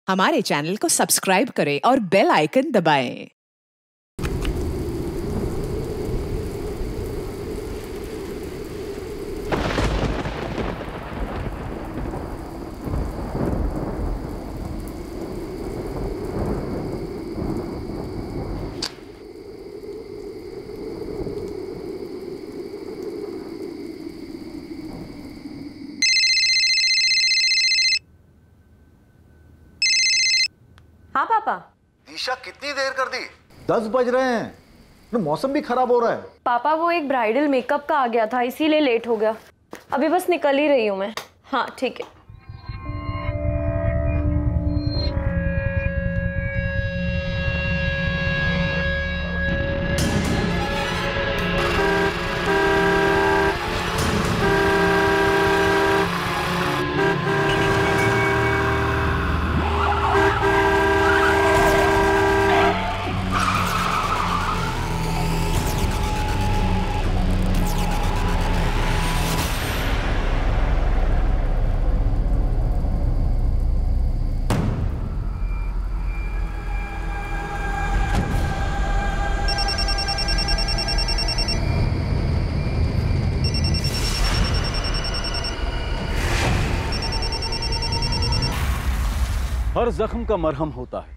हमारे चैनल को सब्सक्राइब करें और बेल आइकन दबाएं। हाँ पापा। दिशा कितनी देर कर दी? 10 बज रहे हैं। मौसम भी खराब हो रहा है। पापा वो एक ब्राइडल मेकअप का आ गया था, इसीलिए लेट हो गया। अभी बस निकल ही रही हूँ मैं। हाँ ठीक है। हर जख्म का मरहम होता है,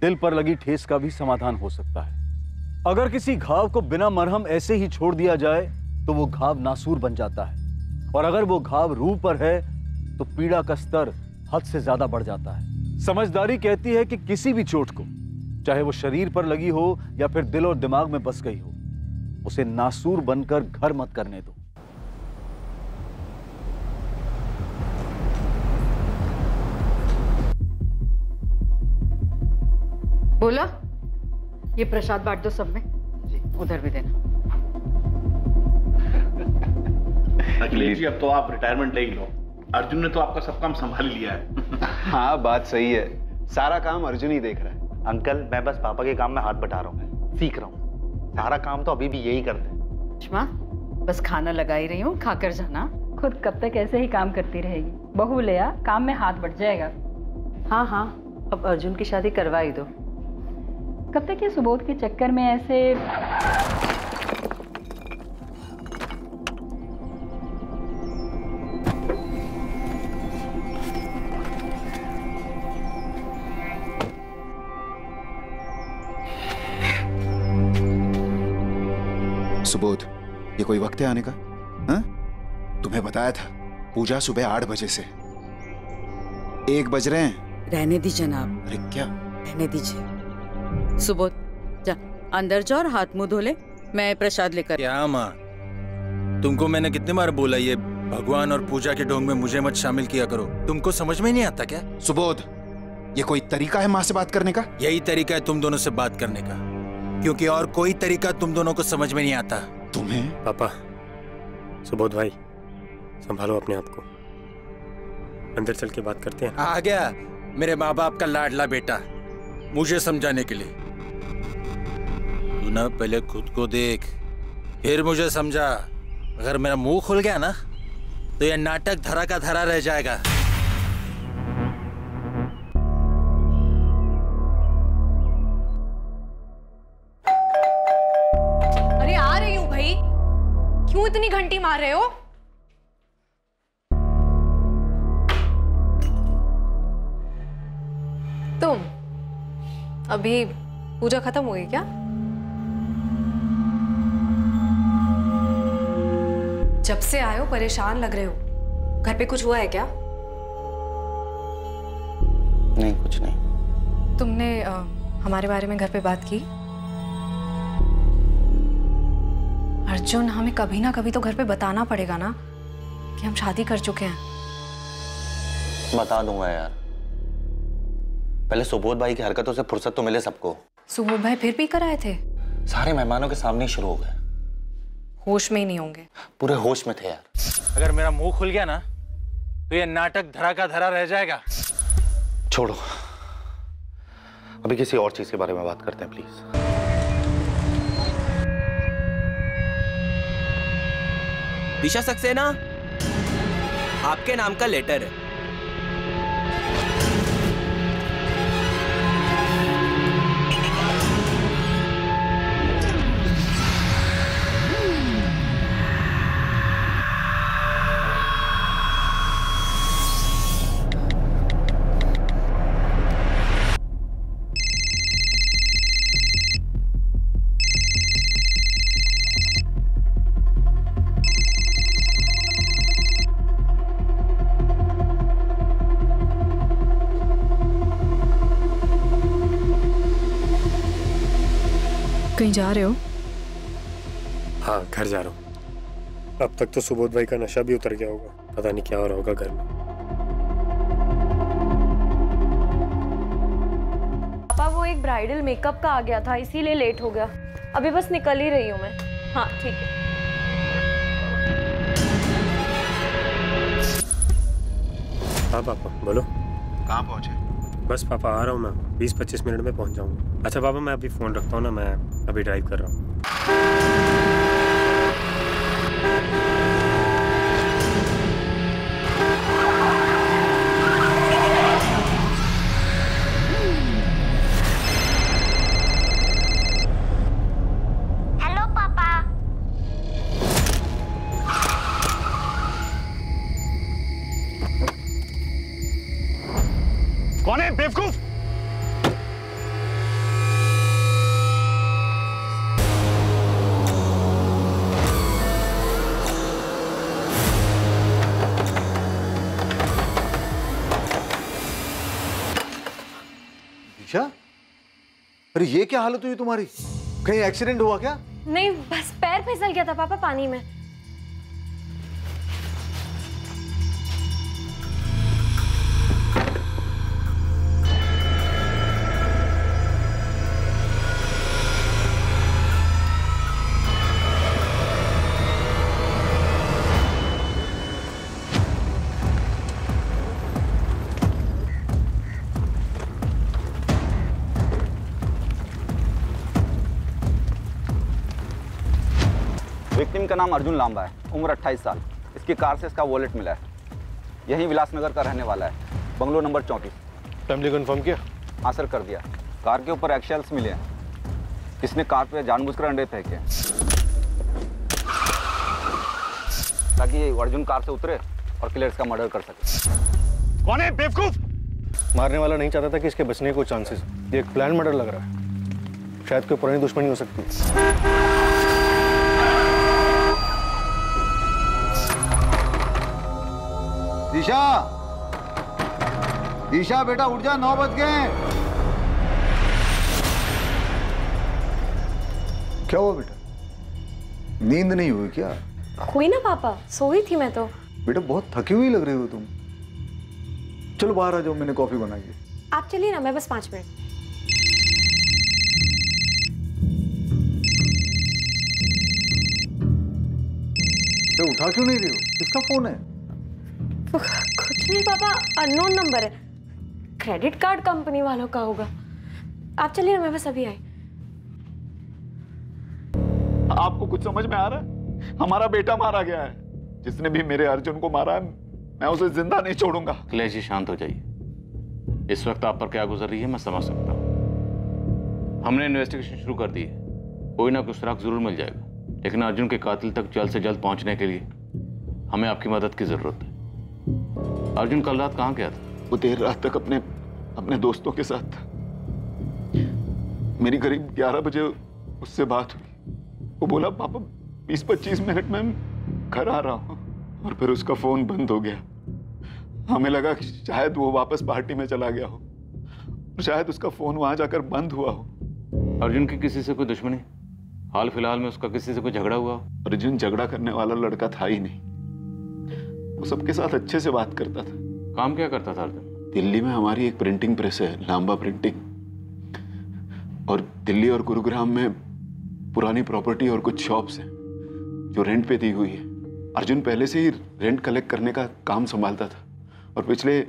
दिल पर लगी ठेस का भी समाधान हो सकता है। अगर किसी घाव को बिना मरहम ऐसे ही छोड़ दिया जाए तो वो घाव नासूर बन जाता है, और अगर वो घाव रूह पर है तो पीड़ा का स्तर हद से ज्यादा बढ़ जाता है। समझदारी कहती है कि किसी भी चोट को, चाहे वो शरीर पर लगी हो या फिर दिल और दिमाग में बस गई हो, उसे नासूर बनकर घर मत करने दो। बोला, ये प्रसाद बांट दो सब में। जी, उधर भी देना। अखिलेश जी, अब तो आप रिटायरमेंट ले ही लो। अर्जुन ने तो आपका सब काम संभाल लिया है। हाँ, बात सही है। सारा काम अर्जुन ही देख रहा है। अंकल, मैं बस पापा के काम में हाथ बटा रहा हूँ, सीख रहा हूँ। सारा काम तो अभी भी यही करते हैं। सुषमा, बस खाना लगा ही रही हूँ, खाकर जाना। खुद कब तक ऐसे ही काम करती रहेगी? बहू ले आ, काम में हाथ बढ़ जाएगा। हाँ हाँ, अब अर्जुन की शादी करवा ही दो। कब तक ये सुबोध के चक्कर में ऐसे? सुबोध, ये कोई वक्त है आने का? हाँ? तुम्हें बताया था पूजा सुबह 8 बजे से। 1 बज रहे हैं। रहने दी जनाब। अरे क्या? रहने दीजिए। सुबोध, जा अंदर जाओ और हाथ मुंह धो ले, मैं प्रसाद लेकर। क्या माँ, तुमको मैंने कितने बार बोला ये भगवान और पूजा के ढोंग में मुझे मत शामिल किया करो। तुमको समझ में नहीं आता क्या? सुबोध, ये कोई तरीका है माँ से बात करने का? यही तरीका है तुम दोनों से बात करने का, क्योंकि और कोई तरीका तुम दोनों को समझ में नहीं आता। तुम्हें? पापा, सुबोध भाई, संभालो अपने आप को। अंदर चल के बात करते हैं। आ गया मेरे माँ बाप का लाडला बेटा मुझे समझाने के लिए। तू ना पहले खुद को देख, फिर मुझे समझा। अगर मेरा मुंह खुल गया ना तो यह नाटक धरा का धरा रह जाएगा। अरे आ रही हूँ भाई, क्यों इतनी घंटी मार रहे हो? तुम अभी पूजा खत्म हो गई क्या? जब से आए हो परेशान लग रहे हो। घर पे कुछ हुआ है क्या? नहीं, कुछ नहीं। तुमने हमारे बारे में घर पे बात की? अर्जुन, हमें कभी ना कभी तो घर पे बताना पड़ेगा ना कि हम शादी कर चुके हैं। बता दूंगा यार, पहले सुबोध भाई की हरकतों से फुर्सत तो मिले सबको। सुबोध भाई फिर भी कराए थे? सारे मेहमानों के सामने ही शुरू हो गए। होश में ही नहीं होंगे। पूरे होश में थे यार। अगर मेरा मुंह खुल गया ना तो यह नाटक धरा का धरा रह जाएगा। छोड़ो, अभी किसी और चीज के बारे में बात करते हैं प्लीज। दिशा सक्सेना, आपके नाम का लेटर है। कहीं जा रहे हो? हाँ, घर जा रहा हूँ। अब तक तो सुबोध भाई का नशा भी उतर गया होगा, पता नहीं क्या हो रहा होगा घर में। पापा वो एक ब्राइडल मेकअप का आ गया था, इसीलिए लेट हो गया। अभी बस निकल ही रही हूँ मैं। हाँ ठीक है। हाँ पापा बोलो। कहाँ पहुँचे? बस पापा आ रहा हूँ मैं, 20-25 मिनट में पहुँच जाऊँगा। अच्छा पापा मैं अभी फ़ोन रखता हूँ ना, मैं अभी ड्राइव कर रहा हूँ। हेलो पापा। कौन है बेवकूफ? दिशा, अरे ये क्या हालत हुई तुम्हारी? कहीं एक्सीडेंट हुआ क्या? नहीं, बस पैर फिसल गया था पापा पानी में। विक्टिम का नाम अर्जुन लांबा है, उम्र 28 साल। इसकी कार से इसका वॉलेट मिला है। यहीं विलासनगर का रहने वाला है, बंगलो नंबर 34। फैमिली कंफर्म किया? हाँ सर, कर दिया। कार के ऊपर एक्शेल्स मिले हैं। इसने कार पे जानबूझकर अंडे फेंके ताकि ये अर्जुन कार से उतरे और किलर्स का मर्डर कर सके। कौन है बेवकूफ? मारने वाला नहीं चाहता था कि इसके बचने के कुछ चांसेस। ये एक प्लान मर्डर लग रहा है, शायद कोई पुरानी दुश्मनी हो सकती है। दिशा, दिशा बेटा उठ जा, 9 बज गए। क्या हुआ बेटा? नींद नहीं हुई क्या? हुई ना पापा, सोई थी मैं तो। बेटा बहुत थकी हुई लग रही हो तुम। चलो बाहर आ जाओ, मैंने कॉफी बनाई है। आप चलिए ना, मैं बस 5 मिनट। तो उठा क्यों नहीं रही हो? किसका फोन है? कुछ नहीं पापा, अननोन नंबर है। क्रेडिट कार्ड कंपनी वालों का होगा। आप चलिए ना, मैं बस अभी आई। आपको कुछ समझ में आ रहा है? हमारा बेटा मारा गया है। जिसने भी मेरे अर्जुन को मारा है, मैं उसे जिंदा नहीं छोड़ूंगा। अखिलेश जी शांत हो जाइए। इस वक्त आप पर क्या गुजर रही है मैं समझ सकता हूँ। हमने इन्वेस्टिगेशन शुरू कर दी है, कोई ना कोई सुराग जरूर मिल जाएगा। लेकिन अर्जुन के कातिल तक जल्द से जल्द पहुंचने के लिए हमें आपकी मदद की जरूरत है। अर्जुन कल रात कहाँ गया था? वो देर रात तक अपने दोस्तों के साथ था। मेरी करीब 11 बजे उससे बात हुई। वो बोला पापा 20-25 मिनट में घर आ रहा हूँ, और फिर उसका फोन बंद हो गया। हमें लगा कि शायद वो वापस पार्टी में चला गया हो, और शायद उसका फोन वहां जाकर बंद हुआ हो। अर्जुन की किसी से कोई दुश्मनी? हाल फिलहाल में उसका किसी से कोई झगड़ा हुआ? अर्जुन झगड़ा करने वाला लड़का था ही नहीं। वो सबके साथ अच्छे से बात करता था। काम क्या करता था अर्जुन? दिल्ली में हमारी एक प्रिंटिंग प्रेस है, लांबा प्रिंटिंग। और दिल्ली और गुरुग्राम में पुरानी प्रॉपर्टी और कुछ शॉप्स हैं जो रेंट पे दी हुई है। अर्जुन पहले से ही रेंट कलेक्ट करने का काम संभालता था, और पिछले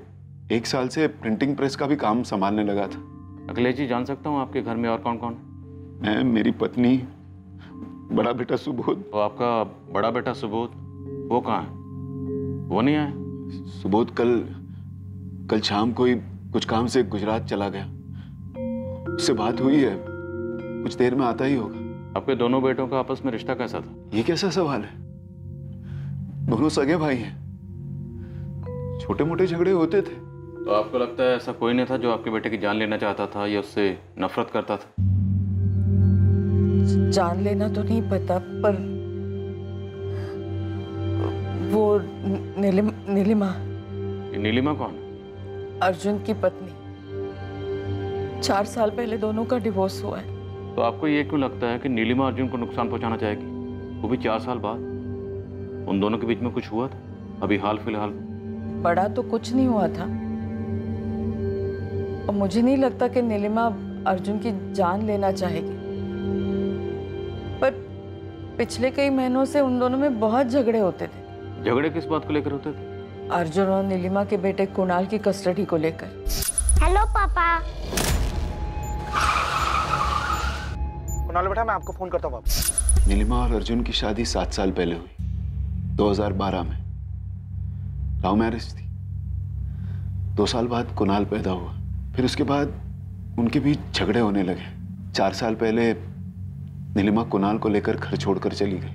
1 साल से प्रिंटिंग प्रेस का भी काम संभालने लगा था। अखिलेश जी, जान सकता हूँ आपके घर में और कौन कौन? मैं, मेरी पत्नी, बड़ा बेटा सुबोध। तो आपका बड़ा बेटा सुबोध, वो कहाँ है? वो नहीं आया? सुबोध कल शाम को ही कुछ काम से गुजरात चला गया। उससे बात हुई है, कुछ देर में आता ही होगा। आपके दोनों बेटों का आपस में रिश्ता कैसा था? ये कैसा सवाल है? दोनों सगे भाई हैं। छोटे मोटे झगड़े होते थे। तो आपको लगता है ऐसा कोई नहीं था जो आपके बेटे की जान लेना चाहता था या उससे नफरत करता था? जान लेना तो नहीं पता, पर वो नीलिमा। ये नीलिमा कौन है? अर्जुन की पत्नी। 4 साल पहले दोनों का डिवोर्स हुआ है। तो आपको ये क्यों लगता है कि नीलिमा अर्जुन को नुकसान पहुंचाना चाहेगी, वो भी 4 साल बाद? उन दोनों के बीच में कुछ हुआ था अभी हाल फिलहाल? बड़ा तो कुछ नहीं हुआ था, और मुझे नहीं लगता कि नीलिमा अर्जुन की जान लेना चाहेगी। पर पिछले कई महीनों से उन दोनों में बहुत झगड़े होते थे। झगड़े किस बात को लेकर होते थे? अर्जुन और नीलिमा के बेटे कुणाल की कस्टडी को लेकर। हेलो पापा। कुणाल बेटा, मैं आपको फोन करता हूँ वापस। नीलिमा और अर्जुन की शादी 7 साल पहले हुई, 2012 में। लव मैरिज थी। 2 साल बाद कुणाल पैदा हुआ। फिर उसके बाद उनके बीच झगड़े होने लगे। 4 साल पहले नीलिमा कुणाल को लेकर घर छोड़कर चली गई।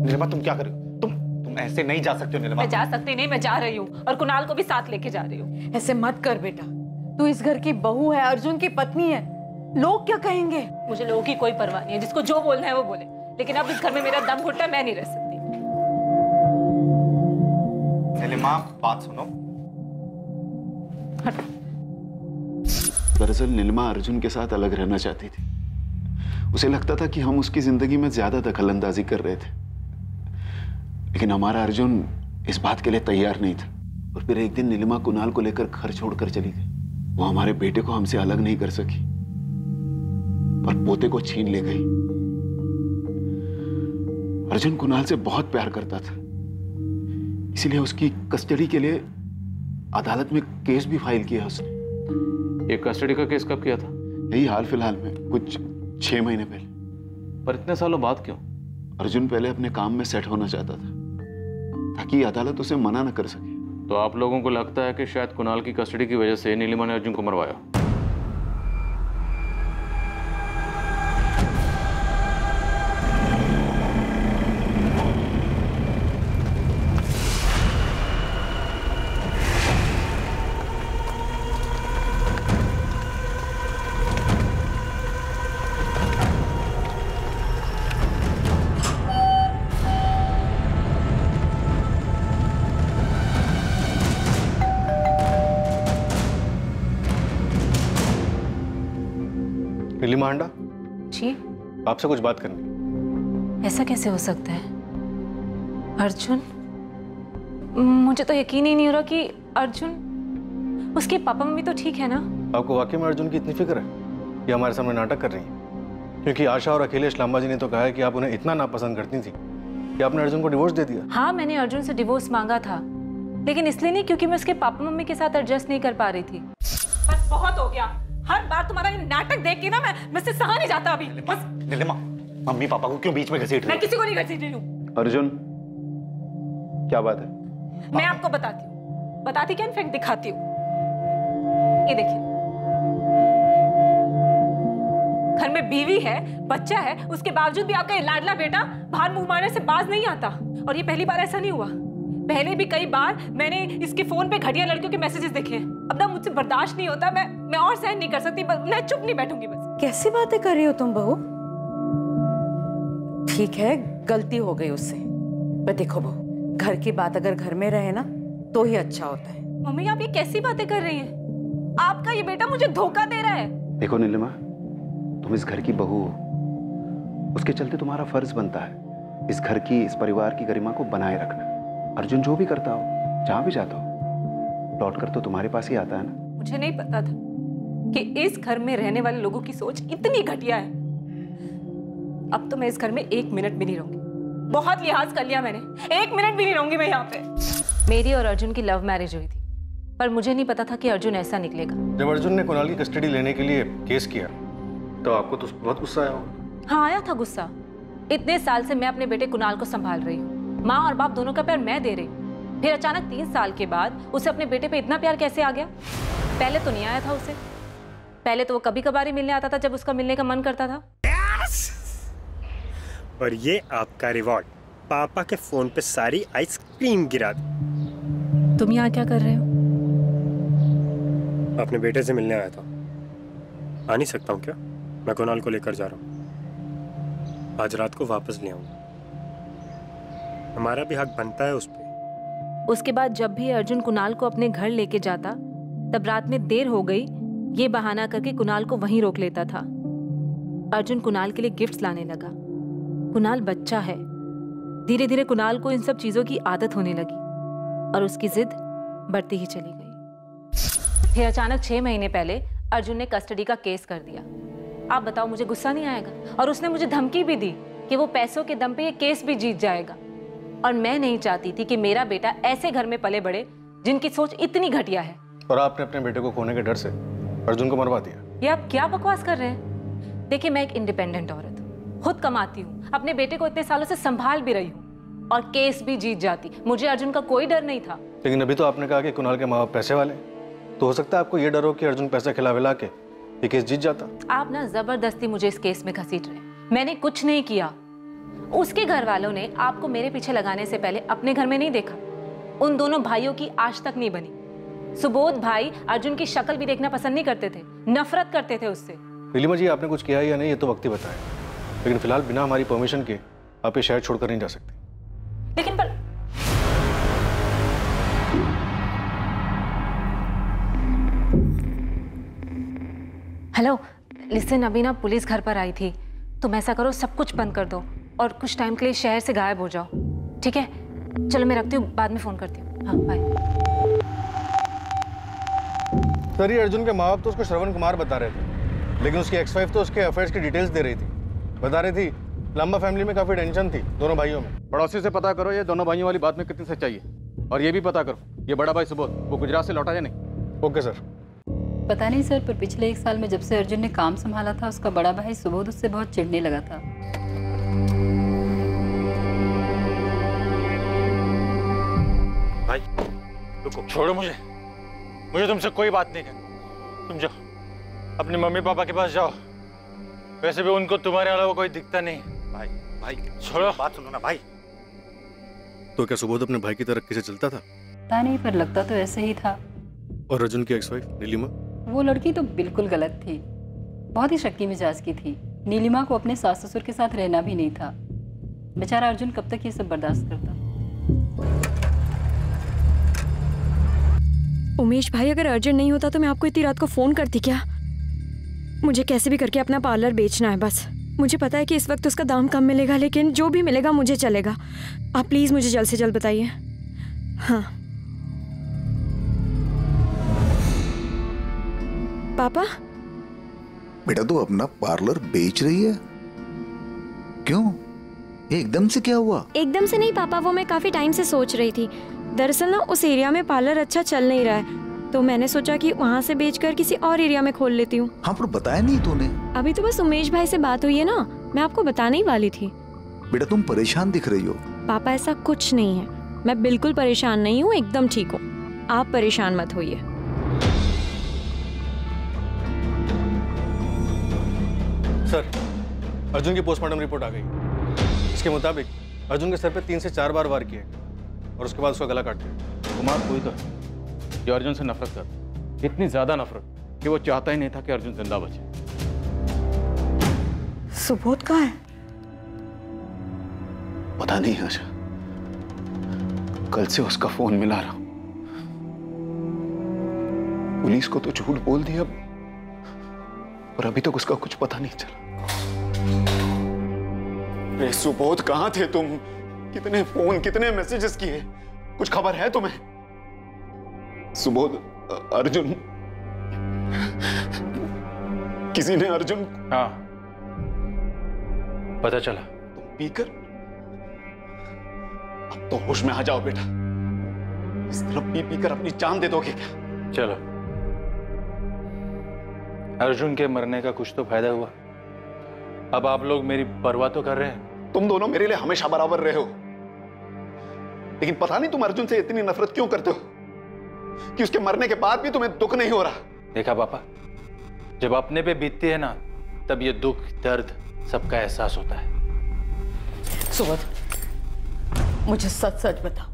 नीलिमा तुम क्या कर रहे हो? तुम ऐसे नहीं जा सकते हो नीलिमा। मैं जा सकती नहीं, मैं जा रही हूँ और कुणाल को भी साथ लेके जा रही हूँ। ऐसे मत कर बेटा, तू इस घर की बहू है, अर्जुन की पत्नी है। लोग क्या कहेंगे? मुझे लोगों की कोई परवाह नहीं है, जिसको जो बोलना है वो बोले, लेकिन अब इस घर में मेरा दम घुटता है, मैं नहीं रह सकती। नीलिमा बात सुनो। दरअसल नीलिमा अर्जुन के साथ अलग रहना चाहती थी। उसे लगता था कि हम उसकी जिंदगी में ज्यादा दखलंदाजी कर रहे थे, लेकिन हमारा अर्जुन इस बात के लिए तैयार नहीं था। और फिर एक दिन नीलिमा कुणाल को लेकर घर छोड़कर चली गई। वो हमारे बेटे को हमसे अलग नहीं कर सकी, पर पोते को छीन ले गई। अर्जुन कुणाल से बहुत प्यार करता था, इसीलिए उसकी कस्टडी के लिए अदालत में केस भी फाइल किया उसने। ये कस्टडी का केस कब किया था? यही हाल फिलहाल में, कुछ 6 महीने पहले। पर इतने सालों बाद क्यों? अर्जुन पहले अपने काम में सेट होना चाहता था, ताकि अदालत उसे मना न कर सके। तो आप लोगों को लगता है कि शायद कुणाल की कस्टडी की वजह से नीलिमा ने अर्जुन को मरवाया? नीलिमा हांडा जी, आपसे कुछ बात करनी। ऐसा कैसे हो सकता है? अर्जुन, मुझे तो यकीन ही नहीं हो रहा कि अर्जुन, उसके पापा मम्मी तो ठीक है ना? आपको वाकई में अर्जुन की इतनी फिक्र है कि हमारे सामने नाटक कर रही है? क्योंकि आशा और अखिलेश लांबा जी ने तो कहा है कि आप उन्हें इतना नापसंद करती थी कि आपने अर्जुन को डिवोर्स दे दिया। हाँ, मैंने अर्जुन से डिवोर्स मांगा था, लेकिन इसलिए नहीं क्योंकि मैं उसके पापा मम्मी के साथ एडजस्ट नहीं कर पा रही थी। बस बहुत हो गया, हर बार तुम्हारा ये नाटक देख के ना मैं से सहा नहीं जाता अभी। बस नीलिमा, मम्मी पापा को क्यों बीच में घसीट रही मैं हो? किसी को नहीं घसीट रही हूँ। अर्जुन, क्या बात है? मैं आपको बताती हूँ, बताती क्या, इनफैक्ट दिखाती हूँ। ये देखिए, घर में बीवी है, बच्चा है, उसके बावजूद भी आपका ये लाडला बेटा बाहर मुंह मारने से बाज नहीं आता। और ये पहली बार ऐसा नहीं हुआ, पहले भी कई बार मैंने इसके फोन पे घटिया लड़कियों के मैसेजेस देखे हैं। अब ना मुझसे बर्दाश्त नहीं होता, मैं और सहन नहीं कर सकती, मैं चुप नहीं बैठूंगी बस। कैसी बातें कर रही हो तुम बहू? ठीक है, गलती हो गई उससे, पर देखो बहू, घर की बात अगर घर में रहे ना तो ही अच्छा होता है। मम्मी, आप ये कैसी बातें कर रही हैं? आपका ये बेटा मुझे धोखा दे रहा है। देखो नीलिमा, तुम इस घर की बहू हो, उसके चलते तुम्हारा फर्ज बनता है इस घर की, इस परिवार की गरिमा को बनाए रखना। अर्जुन जो भी करता हो, जहां भी जाता हो, लौट कर तो तुम्हारे पास ही आता है ना। मुझे नहीं पता था कि इस घर में रहने वाले लोगों की सोच इतनी घटिया है। अब तो मैं इस घर में 1 मिनट भी नहीं रहूंगी। बहुत लिहाज कर लिया मैंने, 1 मिनट भी नहीं रहूंगी मैं यहाँ पे। मेरी और अर्जुन की लव मैरिज हुई थी, पर मुझे नहीं पता था कि अर्जुन ऐसा निकलेगा। जब अर्जुन ने कुणाल की कस्टडी लेने के लिए केस किया तो आपको तो बहुत गुस्सा आया होगा। हाँ, आया था गुस्सा। इतने साल से मैं अपने बेटे कुणाल को संभाल रही हूँ, माँ और बाप दोनों का प्यार मैं दे रही हूँ, फिर अचानक 3 साल के बाद उसे अपने बेटे पे इतना प्यार कैसे आ गया? पहले तो नहीं आया था उसे, पहले तो वो कभी कभार ही मिलने आता था जब उसका मिलने का मन करता था। और ये आपका रिवॉर्ड, पापा के फोन पे सारी आइसक्रीम गिरा दी। तुम यहाँ क्या कर रहे हो? अपने बेटे से मिलने आया था। आ नहीं सकता हूँ क्या? मैं कुणाल को लेकर जा रहा हूँ, आज रात को वापस ले आऊंगा। हमारा भी हक बनता है उस पे। उसके बाद जब भी अर्जुन कुणाल को अपने घर लेके जाता, तब रात में देर हो गई ये बहाना करके कुणाल को वहीं रोक लेता था। अर्जुन कुणाल के लिए गिफ्ट्स लाने लगा। कुणाल बच्चा है। धीरे धीरे कुणाल को इन सब चीजों की आदत होने लगी और उसकी जिद बढ़ती ही चली गई। फिर अचानक 6 महीने पहले अर्जुन ने कस्टडी का केस कर दिया। आप बताओ, मुझे गुस्सा नहीं आएगा? और उसने मुझे धमकी भी दी कि वो पैसों के दम पे ये केस भी जीत जाएगा। और मैं नहीं चाहती थी कि मेरा बेटा ऐसे घर में पले बढ़े जिनकी सोच इतनी घटिया है। और आपने अपने बेटे को खोने के डर से अर्जुन को मरवा दिया। ये आप क्या बकवास कर रहे हैं? देखिए, मैं एक इंडिपेंडेंट औरत हूँ, खुद कमाती हूँ, अपने बेटे को इतने सालों से संभाल भी रही हूँ और केस भी जीत जाती। मुझे अर्जुन का कोई डर नहीं था। लेकिन अभी तो आपने कहा कि कुणाल के माँ बाप पैसे वाले, तो हो सकता है आपको ये डर हो कि अर्जुन पैसे खिला विला के ये केस जीत जाता। आप ना जबरदस्ती मुझे इस केस में घसीट रहे हैं। मैंने कुछ नहीं किया। उसके घर वालों ने आपको मेरे पीछे लगाने से पहले अपने घर में नहीं देखा। उन दोनों भाइयों की आज तक नहीं बनी। सुबोध भाई अर्जुन की शक्ल भी देखना पसंद नहीं करते थे, नफरत करते थे उससे। नीलिमा जी, आपने कुछ किया या नहीं ये तो वक्त ही बताएगा, लेकिन फिलहाल बिना हमारी परमिशन के आप ये शहर छोड़कर नहीं जा सकते। लेकिन पर हेलो लिसन, अभी ना पुलिस घर पर आई थी। तुम ऐसा करो, सब कुछ बंद कर दो और कुछ टाइम के लिए शहर से गायब हो जाओ, ठीक है? चलो मैं रखती हूँ, बाद में फोन करती हूँ। हाँ, बाय। सर, ये अर्जुन के माँ बाप तो उसको श्रवण कुमार बता रहे थे, लेकिन उसकी एक्स वाइफ तो उसके अफेयर्स की डिटेल्स दे रही थी। बता रही थी लांबा फैमिली में काफी टेंशन थी दोनों भाइयों में। पड़ोसी से पता करो ये दोनों भाइयों वाली बात में कितनी सच्चाई है, और ये भी पता करो ये बड़ा भाई सुबोध वो गुजरात से लौटा या नहीं। Okay sir. पता नहीं सर, पर पिछले 1 साल में जब से अर्जुन ने काम संभाला था, उसका बड़ा भाई सुबोध उससे बहुत चिढ़ने लगा था। भाई रुको, छोड़ो मुझे तुमसे कोई बात नहीं करनी। तुम जाओ अपने मम्मी पापा के पास जाओ, वैसे भी उनको तुम्हारे अलावा कोई दिखता नहीं। भाई छोड़ो, बात सुनो ना भाई। तो क्या सुबोध अपने भाई की तरक्की से चलता था? पता नहीं, पर लगता तो ऐसे ही था। और अर्जुन की एक्स वाइफ नीलिमा? वो लड़की तो बिल्कुल गलत थी, बहुत ही शक्की मिजाज की थी। नीलिमा को अपने सास ससुर के साथ रहना भी नहीं था। बेचारा अर्जुन कब तक ये सब बर्दाश्त करता। उमेश भाई, अगर अर्जेंट नहीं होता तो मैं आपको इतनी रात को फोन करती क्या? मुझे कैसे भी करके अपना पार्लर बेचना है बस। मुझे पता है कि इस वक्त उसका दाम कम मिलेगा, लेकिन जो भी मिलेगा मुझे चलेगा। आप प्लीज मुझे जल्द से जल्द बताइए। हाँ पापा। बेटा तू अपना पार्लर बेच रही है? क्यों, एकदम से क्या हुआ? एकदम से नहीं पापा, वो मैं काफी टाइम से सोच रही थी। दरअसल ना उस एरिया में पार्लर अच्छा चल नहीं रहा है, तो मैंने सोचा कि वहाँ से बेचकर किसी और एरिया में खोल लेती हूँ। हाँ, पर बताया नहीं तूने। अभी तो बस उमेश भाई से बात हुई है ना, मैं आपको बताने ही वाली थी। बेटा तुम परेशान दिख रही हो। पापा ऐसा कुछ नहीं है, मैं बिल्कुल परेशान नहीं हूँ, एकदम ठीक हूँ। आप परेशान मत होइए। सर, अर्जुन की पोस्टमार्टम रिपोर्ट आ गई। इसके मुताबिक अर्जुन के सर पे 3 से 4 बार वार किए और उसके बाद उसका गला काट दिया। कुमार कोई तो है जो अर्जुन से नफरत करता, इतनी ज्यादा नफरत कि वो चाहता ही नहीं था कि अर्जुन जिंदा बचे। सुबोध कहाँ है? पता नहीं आशा, कल से उसका फोन मिला रहा हूं। पुलिस को तो झूठ बोल दिया, पर अभी तक उसका कुछ पता नहीं चला। रे सुबोध, कहां थे तुम? कितने फोन, कितने मैसेजेस किए, कुछ खबर है तुम्हें? सुबोध, अर्जुन, किसी ने अर्जुन? हाँ पता चला। तुम पीकर? अब तो होश में आ जाओ बेटा। इस तरह पी पीकर अपनी जान दे दोगे क्या? चलो, अर्जुन के मरने का कुछ तो फायदा हुआ। अब आप लोग मेरी परवाह तो कर रहे हैं। तुम दोनों मेरे लिए हमेशा बराबर रहे हो, लेकिन पता नहीं तुम अर्जुन से इतनी नफरत क्यों करते हो कि उसके मरने के बाद भी तुम्हें दुख नहीं हो रहा। देखा पापा, जब अपने पे बीतती है ना, तब ये दुख दर्द सबका एहसास होता है। सुबोध, मुझे सच सच बता,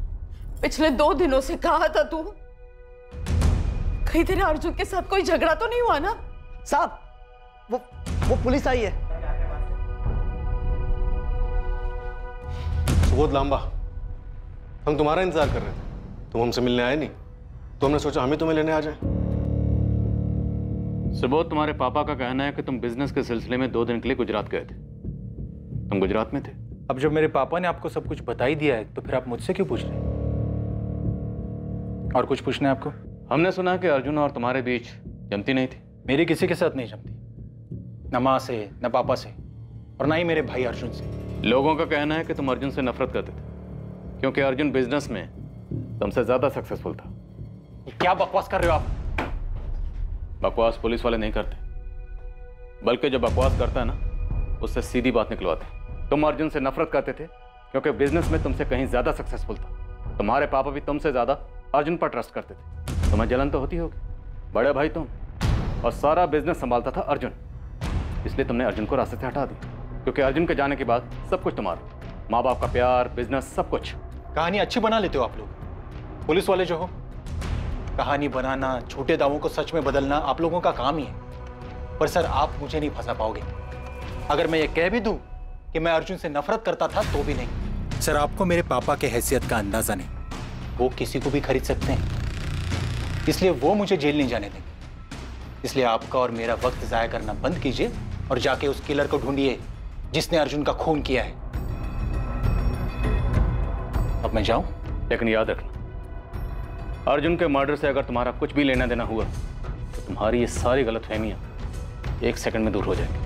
पिछले 2 दिनों से कहा था तू? कहीं तेरे अर्जुन के साथ कोई झगड़ा तो नहीं हुआ ना? साहब, वो पुलिस आई है। सुबोध लांबा, हम तुम्हारा इंतजार कर रहे थे, तुम हमसे मिलने आए नहीं, तो हमने सोचा हम ही तुम्हें लेने आ जाए। सुबोध, तुम्हारे पापा का कहना है कि तुम बिजनेस के सिलसिले में 2 दिन के लिए गुजरात गए थे। तुम गुजरात में थे? अब जब मेरे पापा ने आपको सब कुछ बता ही दिया है तो फिर आप मुझसे क्यों पूछ रहे हैं? और कुछ पूछना है आपको? हमने सुना कि अर्जुन और तुम्हारे बीच जमती नहीं थी। मेरी किसी के साथ नहीं जमती, न माँ से, न पापा से, और ना ही मेरे भाई अर्जुन से। लोगों का कहना है कि तुम अर्जुन से नफरत करते थे क्योंकि अर्जुन बिजनेस में तुमसे ज्यादा सक्सेसफुल था। क्या बकवास कर रहे हो आप? बकवास पुलिस वाले नहीं करते, बल्कि जो बकवास करता है ना, उससे सीधी बात निकलवाते। तुम अर्जुन से नफरत करते थे क्योंकि बिजनेस में तुमसे कहीं ज्यादा सक्सेसफुल था। तुम्हारे पापा भी तुमसे ज्यादा अर्जुन पर ट्रस्ट करते थे। तुम्हें जलन तो होती होगी, बड़े भाई तुम, और सारा बिजनेस संभालता था अर्जुन, इसलिए तुमने अर्जुन को रास्ते से हटा दिया। क्योंकि अर्जुन के जाने के बाद सब कुछ तुम्हारा, माँ बाप का प्यार, बिजनेस, सब कुछ। कहानी अच्छी बना लेते हो आप लोग, पुलिस वाले जो हो। कहानी बनाना, छोटे दावों को सच में बदलना आप लोगों का काम ही है। पर सर, आप मुझे नहीं फंसा पाओगे। अगर मैं ये कह भी दूं कि मैं अर्जुन से नफरत करता था तो भी नहीं। सर, आपको मेरे पापा के हैसियत का अंदाजा नहीं। वो किसी को भी खरीद सकते हैं, इसलिए वो मुझे जेल नहीं जाने देंगे। इसलिए आपका और मेरा वक्त जाया करना बंद कीजिए और जाके उस किलर को ढूंढिए जिसने अर्जुन का खून किया है। अब मैं जाऊं? लेकिन याद रखना, अर्जुन के मर्डर से अगर तुम्हारा कुछ भी लेना देना हुआ तो तुम्हारी ये सारी गलतफहमियां 1 सेकंड में दूर हो जाएंगी।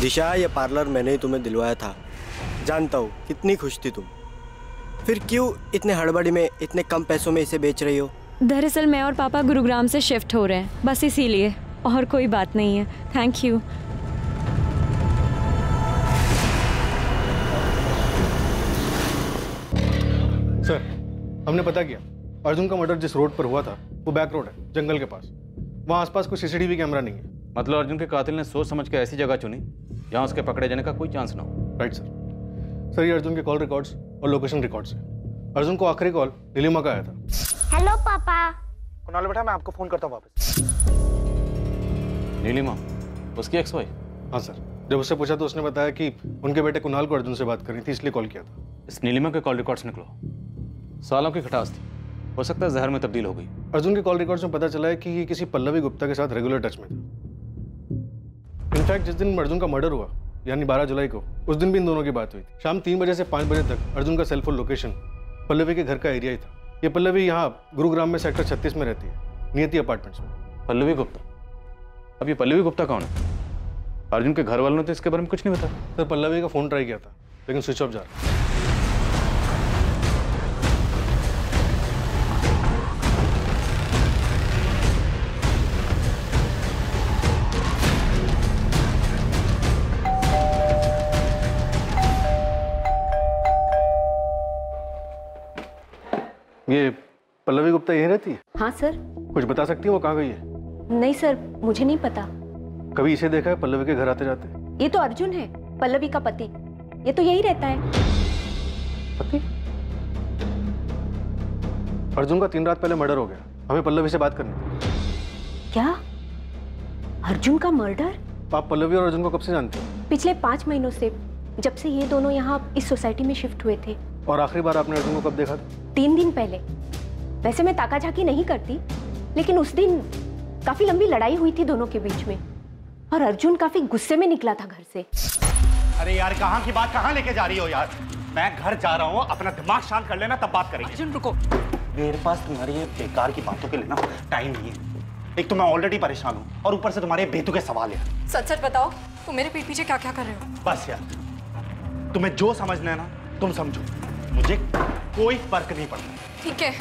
दिशा, ये पार्लर मैंने ही तुम्हें दिलवाया था। जानता हूँ कितनी खुश थी तुम। फिर क्यों इतने हड़बड़ी में इतने कम पैसों में इसे बेच रही हो? दरअसल मैं और पापा गुरुग्राम से शिफ्ट हो रहे हैं, बस इसीलिए, और कोई बात नहीं है। Thank you. सर, हमने पता किया, अर्जुन का मर्डर जिस रोड पर हुआ था वो बैक रोड है, जंगल के पास। वहाँ आसपास कोई सीसीटीवी कैमरा नहीं है। मतलब अर्जुन के कातिल ने सोच समझ के ऐसी जगह चुनी जहाँ उसके पकड़े जाने का कोई चांस ना हो। Right sir. सर, ये अर्जुन के कॉल रिकॉर्ड्स और लोकेशन रिकॉर्ड्स हैं। अर्जुन को आखिरी कॉल नीलिमा का आया था। हेलो पापा। कुणाल बेटा, मैं आपको फोन करता हूँ वापस। नीलिमा, उसकी एक्स वाइफ? हाँ सर, जब उससे पूछा तो उसने बताया कि उनके बेटे कुणाल को अर्जुन से बात करनी थी, इसलिए कॉल किया था। इस नीलिमा के कॉल रिकॉर्ड्स निकलो। सालों की खटास थी, हो सकता है जहर में तब्दील हो गई। अर्जुन के कॉल रिकॉर्ड्स में पता चला है कि ये किसी पल्लवी गुप्ता के साथ रेगुलर टच में था। इनफैक्ट जिस दिन अर्जुन का मर्डर हुआ, यानी 12 जुलाई को, उस दिन भी इन दोनों की बात हुई थी। शाम 3 बजे से 5 बजे तक अर्जुन का सेलफोन लोकेशन पल्लवी के घर का एरिया ही था। ये पल्लवी यहाँ गुरुग्राम में सेक्टर 36 में रहती है, नियति अपार्टमेंट्स में। पल्लवी गुप्ता? अब ये पल्लवी गुप्ता कौन है? अर्जुन के घर वालों ने तो इसके बारे में कुछ नहीं बताया। सर, पल्लवी का फोन ट्राई किया था लेकिन स्विच ऑफ जा रहा है। ये पल्लवी गुप्ता यहीं रहती है? हाँ सर। कुछ बता सकती है वो कहाँ गई है? नहीं सर, मुझे नहीं पता। कभी इसे देखा है पल्लवी के घर आते जाते? ये तो अर्जुन है, पल्लवी का पति। ये तो यही रहता है। पति? अर्जुन का 3 रात पहले मर्डर हो गया, हमें पल्लवी से बात करनी थी। क्या? अर्जुन का मर्डर? आप पल्लवी और अर्जुन को कब से जानते हो? पिछले 5 महीनों से, जब से ये दोनों यहाँ इस सोसाइटी में शिफ्ट हुए थे। और आखिरी बार आपने अर्जुन को कब देखा था? 3 दिन पहले। वैसे मैं ताका झाकी नहीं करती, लेकिन उस दिन काफी लंबी लड़ाई हुई थी दोनों के बीच में, और अर्जुन काफी गुस्से में निकला था घर से। अरे यार, कहाँ की बात कहाँ लेके जा रही हो यार? मैं घर जा रहा हूँ, अपना दिमाग शांत कर लेना, तब बात करेंगे। अर्जुन रुको। मेरे पास तुम्हारी ये बेकार की बातों के लिए ना टाइम नहीं है। एक तो मैं ऑलरेडी परेशान हूँ और ऊपर से तुम्हारे बेतुके सवाल है। सच सच बताओ, तुम मेरे पीठ पीछे क्या क्या कर रहे हो? बस यार, तुम्हें जो समझना है ना तुम समझो, मुझे कोई फर्क नहीं पड़ता। ठीक है,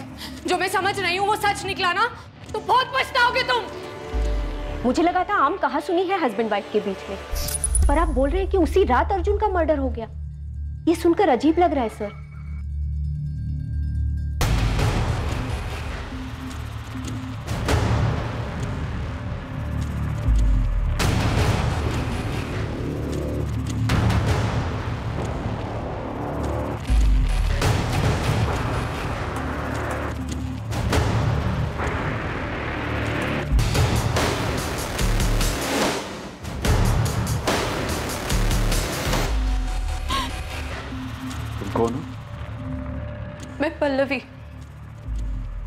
जो मैं समझ रही हूँ वो सच निकला ना, तो बहुत पछताओगे तुम। मुझे लगा था आम कहा सुनी है हस्बैंड वाइफ के बीच में, पर आप बोल रहे हैं कि उसी रात अर्जुन का मर्डर हो गया। ये सुनकर अजीब लग रहा है सर। पल्लवी,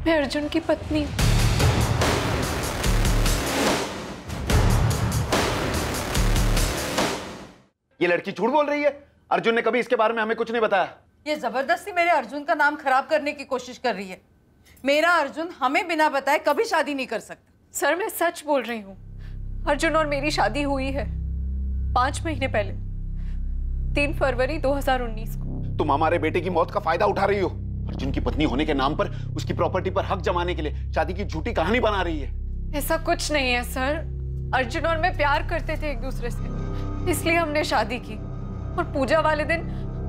मैं अर्जुन की पत्नी हूँ। ये लड़की झूठ बोल रही है। अर्जुन ने कभी इसके बारे में हमें कुछ नहीं बताया। ये जबरदस्ती मेरे अर्जुन का नाम खराब करने की कोशिश कर रही है। मेरा अर्जुन हमें बिना बताए कभी शादी नहीं कर सकता। सर मैं सच बोल रही हूँ, अर्जुन और मेरी शादी हुई है 5 महीने पहले, 3 फरवरी 2019 को। तुम हमारे बेटे की मौत का फायदा उठा रही हो। अर्जुन की पत्नी होने के नाम पर उसकी प्रॉपर्टी पर हक जमाने के लिए शादी की झूठी कहानी बना रही है। ऐसा कुछ नहीं है सर, अर्जुन और मैं प्यार करते थे एक दूसरे से, इसलिए हमने शादी की। और पूजा वाले दिन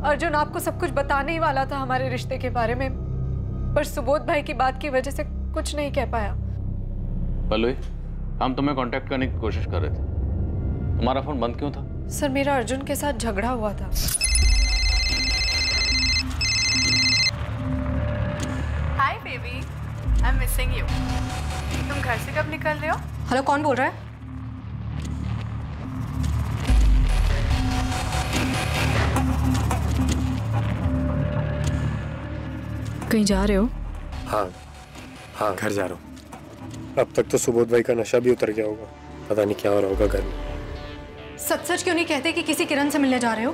अर्जुन आपको सब कुछ बताने ही वाला था हमारे रिश्ते के बारे में, पर सुबोध भाई की बात की वजह से कुछ नहीं कह पाया। पल्लवी, हम तुम्हें कांटेक्ट करने की कोशिश कर रहे थे, तुम्हारा फोन बंद क्यों था? सर मेरा अर्जुन के साथ झगड़ा हुआ था। Hi baby, I am missing you. तुम घर से कब निकल रहे हो? हेलो, कौन बोल रहा है? कहीं जा रहे हो? हाँ घर जा रहा हूँ। अब तक तो सुबोध भाई का नशा भी उतर गया होगा, पता नहीं क्या हो रहा होगा घर में। सच सच क्यों नहीं कहते कि किसी किरण से मिलने जा रहे हो?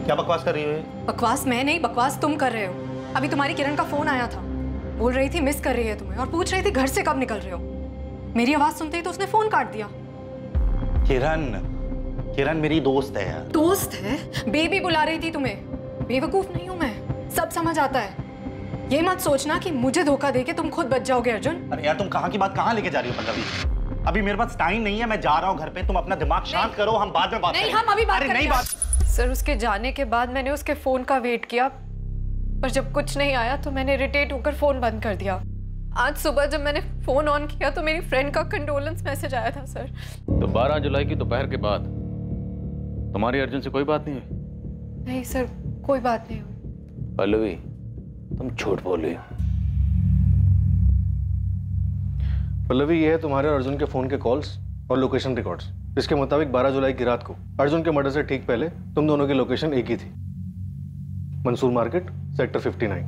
क्या बकवास कर रही हो? बकवास मैं नहीं, बकवास तुम कर रहे हो। अभी तुम्हारी किरण का फोन आया था, बोल रही थी मिस कर रही है तुम्हें और पूछ रही थी घर से कब निकल रहे हो। मेरी आवाज सुनते ही तो उसने फोन काट दिया। किरण मेरी दोस्त है यार। दोस्त है? बेबी बुला रही थी तुम्हें। बेवकूफ नहीं हूं मैं, सब समझ आता है। ये मत सोचना कि मुझे धोखा देके तुम खुद बच जाओगे अर्जुन। अरे यार तुम कहाँ की बात कहाँ लेके जा रही हो पल्लवी? अभी मेरे पास टाइम नहीं है, मैं जा रहा हूँ घर पे। तुम अपना दिमाग शांत करो, हम बाद में बात करेंगे। नहीं, हम अभी बात करेंगे। नहीं बात। सर उसके जाने के बाद मैंने उसके फोन का वेट किया, पर जब कुछ नहीं आया तो मैंने इरिटेट होकर फोन बंद कर दिया। आज सुबह जब मैंने फोन ऑन किया तो मेरी फ्रेंड का कंडोलेंस मैसेज आया था सर। तो 12 जुलाई की दोपहर के बाद तुम्हारी अर्जुन से कोई बात नहीं हुई? नहीं सर, कोई बात नहीं हुई। पल्लवी, तुम झूठ बोल रही हो। पल्लवी, ये है तुम्हारे और अर्जुन के फोन के कॉल्स और लोकेशन रिकॉर्ड्स। इसके मुताबिक 12 जुलाई की रात को अर्जुन के मर्डर से ठीक पहले तुम दोनों की लोकेशन एक ही थी, मंसूर मार्केट, सेक्टर 59।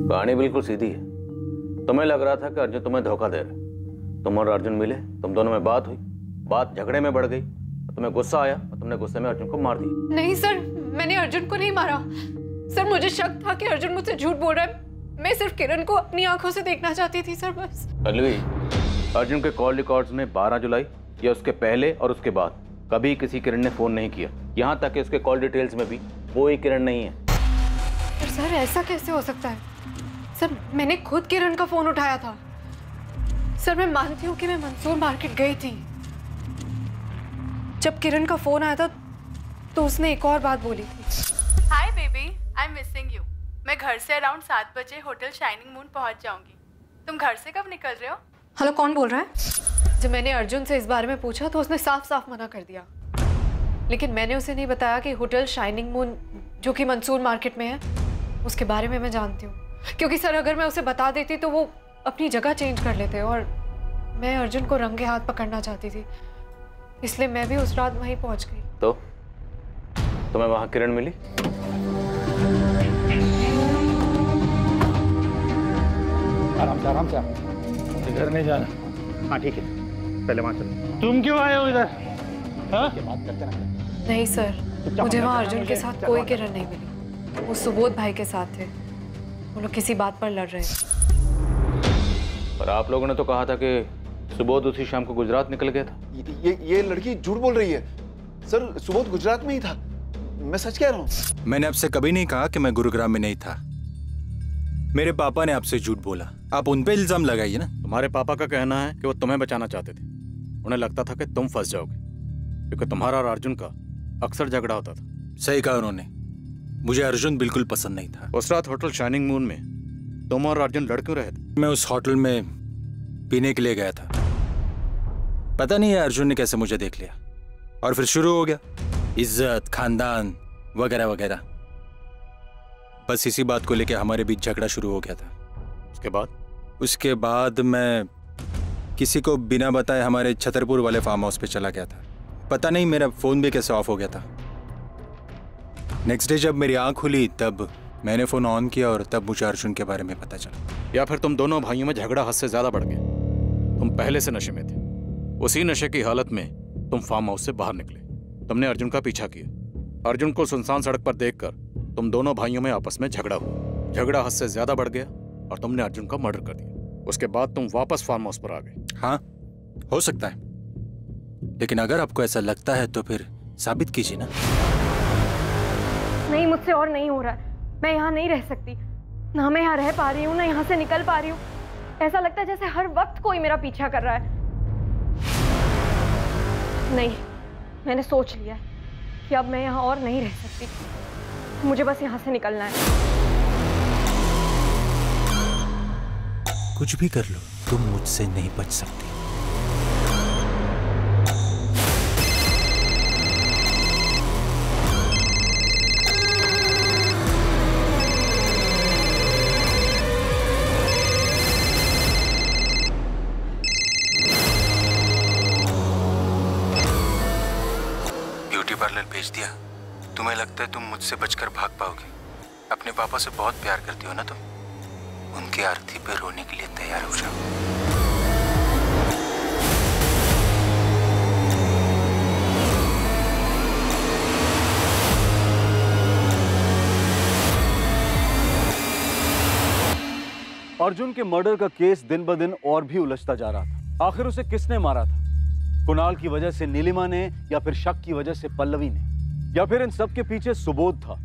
कहानी बिल्कुल सीधी है। तुम्हें लग रहा था कि अर्जुन तुम्हें धोखा दे रहे। तुम और अर्जुन मिले, तुम दोनों में बात हुई, बात झगड़े में बढ़ गई, तुम्हें गुस्सा आया और तुमने गुस्से में अर्जुन को मार दिया। नहीं सर, मैंने अर्जुन को नहीं मारा सर। मुझे शक था कि अर्जुन मुझसे झूठ बोल रहा है। मैं सिर्फ किरण को अपनी आंखों से देखना चाहती थी सर, बस। पल्लवी, अर्जुन के कॉल रिकॉर्ड्स में 12 जुलाई या उसके पहले और उसके बाद कभी किसी किरण ने फोन नहीं किया। यहाँ तक कि उसके कॉल डिटेल्स में भी वो ही किरण नहीं है। पर सर ऐसा कैसे हो सकता है? सर मैंने खुद किरण का फोन उठाया था। सर मैं मानती हूँ कि मैं मंसूर मार्केट गई थी। जब किरण का फोन आया था तो उसने एक और बात बोली थी। Hi baby, I am missing you. मैं घर से अराउंड 7 बजे होटल शाइनिंग मून पहुंच जाऊंगी। तुम घर से कब निकल रहे हो? हेलो, कौन बोल रहा है? जब मैंने अर्जुन से इस बारे में पूछा तो उसने साफ साफ मना कर दिया, लेकिन मैंने उसे नहीं बताया कि होटल शाइनिंग मून जो कि मंसूर मार्केट में है उसके बारे में मैं जानती हूँ। क्योंकि सर अगर मैं उसे बता देती तो वो अपनी जगह चेंज कर लेते और मैं अर्जुन को रंगे हाथ पकड़ना चाहती थी, इसलिए मैं भी उस रात वहीं पहुंच गई। तो तुम्हें वहां किरण मिली? आराम से घर नहीं जाना। हाँ ठीक है, पहले वहां चलो। तुम क्यों आए हो इधर? बात करते ना। नहीं सर, मुझे वहाँ अर्जुन के साथ कोई किरण नहीं मिली। वो सुबोध भाई के साथ थे, वो लोग किसी बात पर लड़ रहे थे। पर आप लोगों ने तो कहा था कि सुबोध उसी शाम को गुजरात निकल गया था। ये लड़की झूठ बोल रही है सर। सुबोध गुजरात में ही था, मैं सच कह रहा हूँ। मैंने आपसे कभी नहीं कहा कि मैं गुरुग्राम में नहीं था। मेरे पापा ने आपसे झूठ बोला, आप उन पे इल्जाम लगाइए ना। तुम्हारे पापा का कहना है कि वो तुम्हें बचाना चाहते थे। उन्हें लगता था कि तुम फंस जाओगे, क्योंकि तुम्हारा और अर्जुन का अक्सर झगड़ा होता था। सही कहा उन्होंने, मुझे अर्जुन बिल्कुल पसंद नहीं था। उस रात होटल शाइनिंग मून में तुम और अर्जुन लड़ क्यों रहे थे? मैं उस होटल में पीने के लिए गया था। पता नहीं है अर्जुन ने कैसे मुझे देख लिया और फिर शुरू हो गया इज्जत, खानदान वगैरह वगैरह। बस इसी बात को लेकर हमारे बीच झगड़ा शुरू हो गया था। उसके बाद मैं किसी को बिना बताए हमारे छतरपुर वाले फार्म हाउस पे चला गया था। पता नहीं मेरा फोन भी कैसे ऑफ हो गया था। नेक्स्ट डे जब मेरी आंख खुली तब मैंने फोन ऑन किया और तब मुझे अर्जुन के बारे में पता चला। या फिर तुम दोनों भाइयों में झगड़ा हद से ज्यादा बढ़ गया। तुम पहले से नशे में थे, उसी नशे की हालत में तुम फार्म हाउस से बाहर निकले। तुमने अर्जुन का पीछा किया। अर्जुन को सुनसान सड़क पर देखकर तुम दोनों भाइयों में आपस में झगड़ा हुआ। झगड़ा हद से ज्यादा बढ़ गया और तुमने अर्जुन का मर्डर कर दिया। उसके बाद तुम वापस फार्म हाउस पर आ गए। हाँ, हो सकता है, लेकिन अगर आपको ऐसा लगता है तो फिर साबित कीजिए ना। नहीं, मुझसे और नहीं हो रहा है। मैं यहाँ नहीं रह सकती, ना मैं यहाँ रह पा रही हूँ, ना यहाँ से निकल पा रही हूँ। ऐसा लगता है जैसे हर वक्त कोई मेरा पीछा कर रहा है। नहीं, मैंने सोच लिया है कि अब मैं यहाँ और नहीं रह सकती। मुझे बस यहाँ से निकलना है। कुछ भी कर लो, तुम मुझसे नहीं बच सकती। ब्यूटी पार्लर भेज दिया। तुम्हें लगता है तुम मुझसे बचकर भाग पाओगे? अपने पापा से बहुत प्यार करती हो ना तुम? उनकी आरती पे रोने के लिए तैयार हो जाओ। अर्जुन के मर्डर का केस दिन ब दिन और भी उलझता जा रहा था। आखिर उसे किसने मारा था? कुणाल की वजह से नीलिमा ने, या फिर शक की वजह से पल्लवी ने, या फिर इन सब के पीछे सुबोध था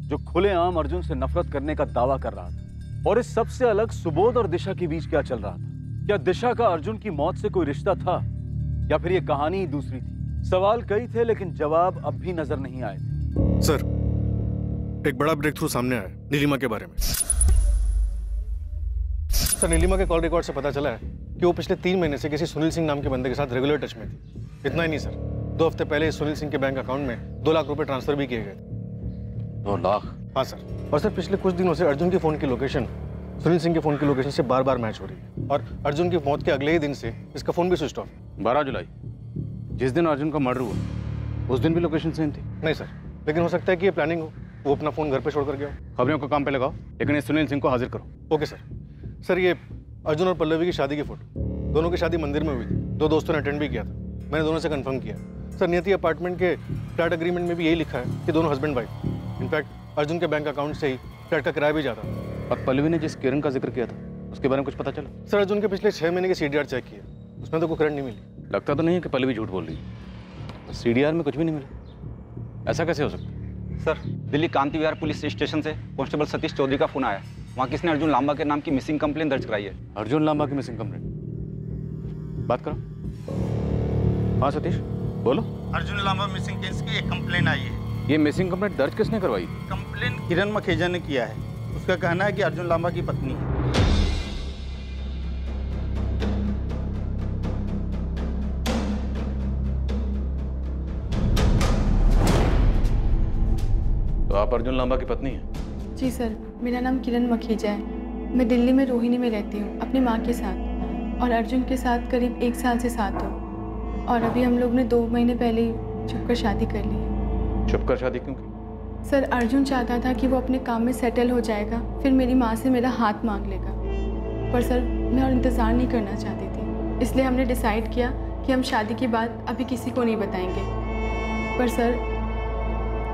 जो खुलेआम अर्जुन से नफरत करने का दावा कर रहा था। और इस सबसे अलग सुबोध और दिशा के बीच क्या चल रहा था? क्या दिशा का अर्जुन की मौत से कोई रिश्ता था, या फिर ये कहानी ही दूसरी थी? सवाल कई थे लेकिन जवाब अब भी नजर नहीं आए थे। सर, एक बड़ा ब्रेक थ्रू सामने आया नीलिमा के बारे में। सर, नीलिमा के कॉल रिकॉर्ड से पता चला है कि वो पिछले 3 महीने से किसी सुनील सिंह नाम के बंदे के साथ रेगुलर टच में थी। इतना ही नहीं सर, 2 हफ्ते पहले सुनील सिंह के बैंक अकाउंट में 2 लाख रुपए ट्रांसफर भी किए गए थे। 2 लाख? हाँ सर। और सर, पिछले कुछ दिनों से अर्जुन के फोन की लोकेशन सुनील सिंह के फोन की लोकेशन से बार-बार मैच हो रही है। और अर्जुन की मौत के अगले ही दिन से इसका फोन भी स्विच ऑफ। 12 जुलाई, जिस दिन अर्जुन का मर्डर हुआ, उस दिन भी लोकेशन सेम थी? नहीं सर, लेकिन हो सकता है कि ये प्लानिंग हो। वो अपना फोन घर पे छोड़ कर गया हो। खबरों को काम पे लगाओ, लेकिन इस सुनील सिंह को हाजिर करो। Okay sir. सर, ये अर्जुन और पल्लवी की शादी की फोटो, दोनों की शादी मंदिर में हुई थी। 2 दोस्तों ने अटेंड भी किया था। मैंने दोनों से कंफर्म किया। सर, नियति अपार्टमेंट के फ्लैट एग्रीमेंट में भी यही लिखा है कि दोनों हस्बैंड वाइफ। इनफैक्ट अर्जुन के बैंक अकाउंट से ही फ्लैट का किराया भी जाता था। और पल्लवी ने जिस किरण का जिक्र किया था, उसके बारे में कुछ पता चला? सर, अर्जुन के पिछले 6 महीने के CDR चेक किया, उसमें तो कोई करंट नहीं मिली। लगता तो नहीं है कि पल्लवी झूठ बोल रही है। CDR में कुछ भी नहीं मिला, ऐसा कैसे हो सकता है? सर, दिल्ली कांति विहार पुलिस स्टेशन से कांस्टेबल सतीश चौधरी का फोन आया। वहाँ किसने अर्जुन लांबा के नाम की मिसिंग कंप्लेन दर्ज कराई है। अर्जुन लांबा की मिसिंग कंप्लेन? बात करो। हाँ सतीश, बोलो। अर्जुन लांबा मिसिंग केस की एक कंप्लेन आई है। ये मिसिंग कंप्लेंट दर्ज किसने करवाई? कंप्लेन किरण मखेजा ने किया है। उसका कहना है कि अर्जुन लांबा की पत्नी है। तो आप अर्जुन लांबा की पत्नी हैं? जी सर, मेरा नाम किरण मखेजा है। मैं दिल्ली में रोहिणी में रहती हूँ अपनी माँ के साथ, और अर्जुन के साथ करीब 1 साल से साथ हूँ। और अभी हम लोग ने 2 महीने पहले ही छुपकर शादी कर ली है। छुपकर शादी क्यों की? सर, अर्जुन चाहता था कि वो अपने काम में सेटल हो जाएगा, फिर मेरी माँ से मेरा हाथ मांग लेगा। पर सर, मैं और इंतज़ार नहीं करना चाहती थी, इसलिए हमने डिसाइड किया कि हम शादी के बाद अभी किसी को नहीं बताएंगे। पर सर,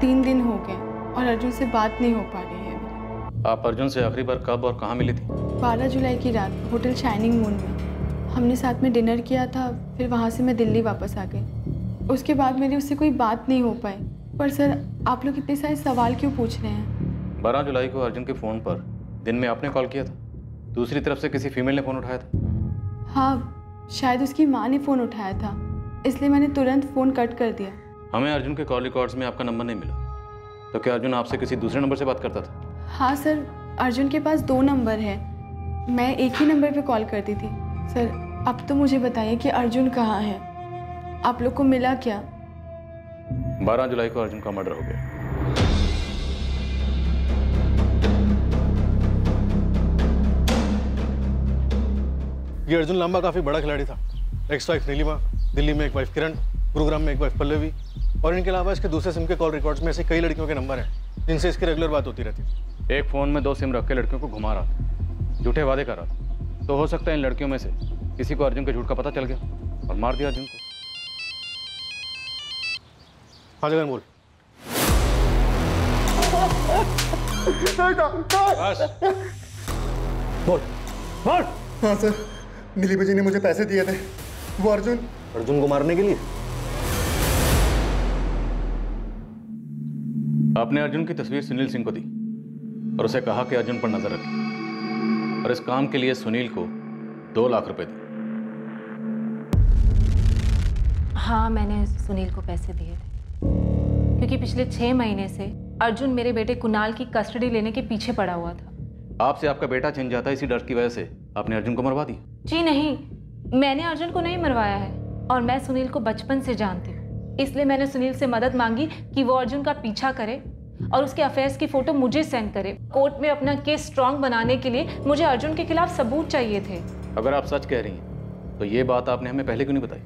3 दिन हो गए और अर्जुन से बात नहीं हो पा रही है मेरी। आप अर्जुन से आखिरी बार कब और कहाँ मिली थी? 12 जुलाई की रात होटल शाइनिंग मून में। हमने साथ में डिनर किया था, फिर वहाँ से मैं दिल्ली वापस आ गई। उसके बाद मेरी उससे कोई बात नहीं हो पाई। पर सर, आप लोग इतने सारे सवाल क्यों पूछ रहे हैं? 12 जुलाई को अर्जुन के फ़ोन पर दिन में आपने कॉल किया था, दूसरी तरफ से किसी फीमेल ने फ़ोन उठाया था? हाँ, शायद उसकी माँ ने फ़ोन उठाया था, इसलिए मैंने तुरंत फ़ोन कट कर दिया। हमें अर्जुन के कॉल रिकॉर्ड्स में आपका नंबर नहीं मिला, तो क्या अर्जुन आपसे किसी दूसरे नंबर से बात करता था? हाँ सर, अर्जुन के पास 2 नंबर है, मैं एक ही नंबर पे कॉल करती थी। सर, अब तो मुझे बताइए कि अर्जुन कहाँ है? आप लोग को मिला क्या? 12 जुलाई को अर्जुन का मर्डर हो गया। ये अर्जुन लांबा काफी बड़ा खिलाड़ी था। एक्स वाइफ नीलिमा, दिल्ली में एक वाइफ किरण, गुरुग्राम में एक वाइफ पल्लवी, और इनके अलावा इसके दूसरे सिम के कॉल रिकॉर्ड्स में ऐसे कई लड़कियों के नंबर हैं जिनसे इसकी रेगुलर बात होती रहती है। एक फ़ोन में 2 सिम रख के लड़कियों को घुमा रहा था, झूठे वादे कर रहा था। तो हो सकता है इन लड़कियों में से किसी को अर्जुन के झूठ का पता चल गया और मार दिया अर्जुन को। हाँ जगन बोल। बोल बोल। हाँ सर, नीलिमा जी ने मुझे पैसे दिए थे, वो अर्जुन को मारने के लिए। आपने अर्जुन की तस्वीर सुनील सिंह को दी और उसे कहा कि अर्जुन पर नजर रखे, और इस काम के लिए सुनील को 2 लाख रुपए दिए। हाँ, मैंने सुनील को पैसे दिए थे क्योंकि पिछले 6 महीने से अर्जुन मेरे बेटे कुणाल की कस्टडी लेने के पीछे पड़ा हुआ था। आपसे आपका बेटा छिन जाता, इसी डर की वजह से आपने अर्जुन को मरवा दिया। जी नहीं, मैंने अर्जुन को नहीं मरवाया है, और मैं सुनील को बचपन से जानती हूँ। इसलिए मैंने सुनील से मदद मांगी कि वो अर्जुन का पीछा करे और उसके अफेयर्स की फोटो मुझे सेंड करे। कोर्ट में अपना केस स्ट्रांग बनाने के लिए मुझे अर्जुन के खिलाफ सबूत चाहिए थे। अगर आप सच कह रही हैं तो ये बात आपने हमें पहले क्यों नहीं बताई,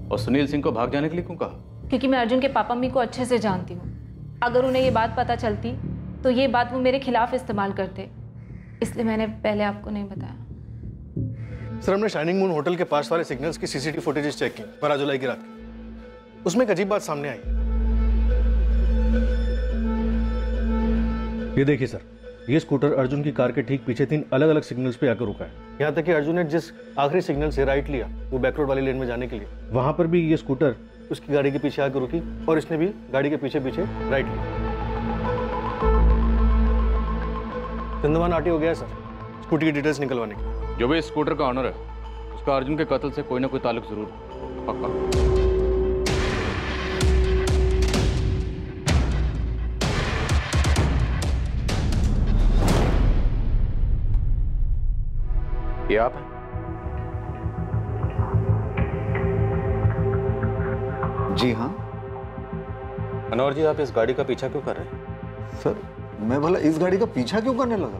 और सुनील सिंह को भाग जाने के लिए क्यों कहा? क्योंकि मैं अर्जुन के पापा मम्मी को अच्छे से जानती हूँ। अगर उन्हें ये बात पता चलती तो ये बात वो मेरे खिलाफ इस्तेमाल करते, इसलिए मैंने पहले आपको नहीं बताया। सर, हमने शाइनिंग मून होटल के पास वाले सिग्नल्स की सीसीटीवी फुटेजेस चेक की 12 जुलाई की रात की। उसमें एक अजीब बात सामने आई। ये देखिए सर, ये स्कूटर अर्जुन की कार के ठीक पीछे 3 अलग अलग सिग्नल्स पे आकर रुका है। यहाँ तक कि अर्जुन ने जिस आखिरी सिग्नल से राइट लिया वो बैक रोड वाली लेन में जाने के लिए, वहां पर भी ये स्कूटर उसकी गाड़ी के पीछे आकर रुकी और इसने भी गाड़ी के पीछे पीछे राइट लिया। चंदमान आटी हो गया है सर स्कूटी की डिटेल्स निकलवाने की। जो भी इस स्कूटर का ऑनर है उसका अर्जुन के कत्ल से कोई ना कोई ताल्लुक जरूर है, पक्का। ये आप हैं? जी हाँ। मनोहर जी, आप इस गाड़ी का पीछा क्यों कर रहे हैं? सर, मैं भला इस गाड़ी का पीछा क्यों करने लगा?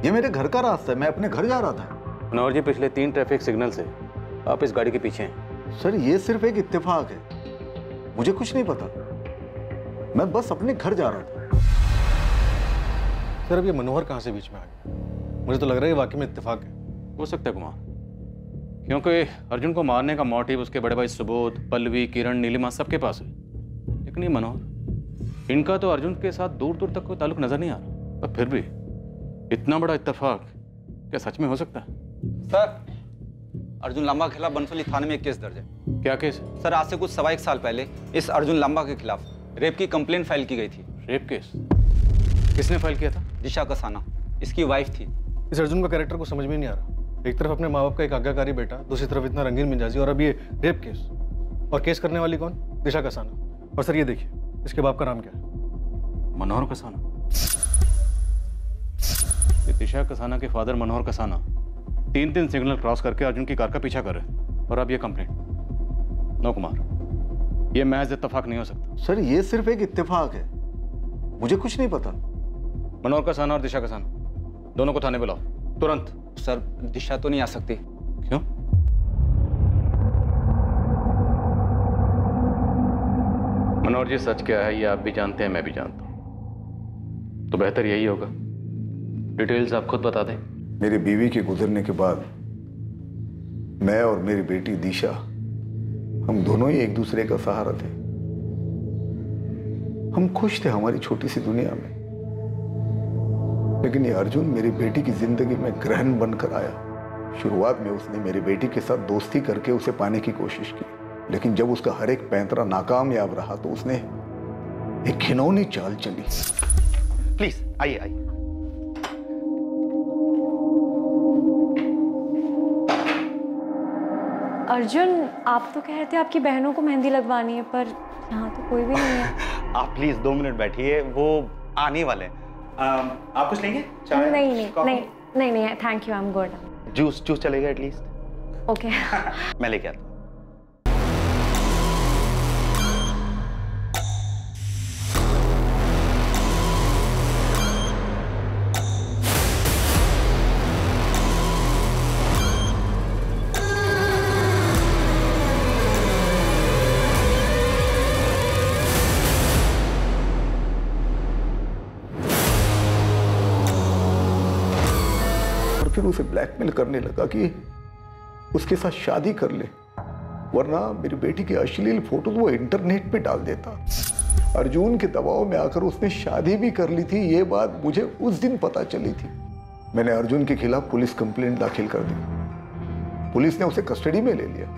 ये मेरे घर का रास्ता है, मैं अपने घर जा रहा था। मनोहर जी, पिछले 3 ट्रैफिक सिग्नल से आप इस गाड़ी के पीछे हैं। सर, ये सिर्फ एक इत्तेफाक है, मुझे कुछ नहीं पता, मैं बस अपने घर जा रहा था। सर, अब ये मनोहर कहाँ से बीच में आ गया? मुझे तो लग रहा है वाकई में इत्तेफाक है। हो सकता है कुमार, क्योंकि अर्जुन को मारने का मोटिव उसके बड़े भाई सुबोध, पल्लवी, किरण, नीलिमा सबके पास है, लेकिन ये मनोहर, इनका तो अर्जुन के साथ दूर दूर तक कोई ताल्लुक नजर नहीं आ रहा। पर फिर भी इतना बड़ा इत्तेफाक क्या सच में हो सकता है? सर, अर्जुन लांबा के खिलाफ बनसोली थाने में एक केस दर्ज है। क्या केस है? सर, आज से कुछ 1.25 साल पहले इस अर्जुन लांबा के खिलाफ रेप की कंप्लेंट फाइल की गई थी। Rape case? किसने फाइल किया था? दिशा कसाना, इसकी वाइफ थी। इस अर्जुन का कैरेक्टर को समझ में नहीं आ रहा। एक तरफ अपने माँ बाप का एक आज्ञाकारी बेटा, दूसरी तरफ इतना रंगीन मिजाजी, और अब ये रेप केस। और केस करने वाली कौन? दिशा कसाना। और सर ये देखिए, इसके बाप का नाम क्या है? मनोहर कसाना। ये दिशा कसाना के फादर मनोहर कसाना 3 सिग्नल क्रॉस करके अर्जुन की कार का पीछा कर रहे हैं, और अब ये कंप्लेंट। नो कुमार, ये महज इत्तेफाक नहीं हो सकता। सर, ये सिर्फ एक इत्तेफाक है, मुझे कुछ नहीं पता। मनोहर कसाना और दिशा कसाना दोनों को थाने बुलाओ तुरंत। सर, दिशा तो नहीं आ सकती। क्यों? मनोहर जी, सच क्या है ये आप भी जानते हैं, मैं भी जानता हूं, तो बेहतर यही होगा डिटेल्स आप खुद बता दें। मेरी बीवी के गुजरने के बाद मैं और मेरी बेटी दिशा, हम दोनों ही एक दूसरे का सहारा थे। हम खुश थे हमारी छोटी सी दुनिया में, लेकिन ये अर्जुन मेरी बेटी की जिंदगी में ग्रहण बनकर आया। शुरुआत में उसने मेरी बेटी के साथ दोस्ती करके उसे पाने की कोशिश की, लेकिन जब उसका हर एक पैंतरा नाकामयाब रहा तो उसने एक घिनौनी चाल चली। प्लीज आइए आइए। अर्जुन, आप तो कह रहे थे आपकी बहनों को मेहंदी लगवानी है, पर यहाँ तो कोई भी नहीं है। आप प्लीज 2 मिनट बैठिए, वो आने वाले हैं। आप कुछ लेंगे? चाय? नहीं, thank you, I am good. Juice चलेगा एटलीस्ट? ओके। मैं लेके आता हूँ। फिर उसे ब्लैकमेल करने लगा कि उसके साथ शादी कर ले, वरना मेरी बेटी की अश्लील फोटो वो इंटरनेट पे डाल देता। अर्जुन के दबाव में आकर उसने शादी भी कर ली थी। ये बात मुझे उस दिन पता चली थी। मैंने अर्जुन के खिलाफ पुलिस कंप्लेंट दाखिल कर दी। पुलिस ने उसे कस्टडी में ले लिया।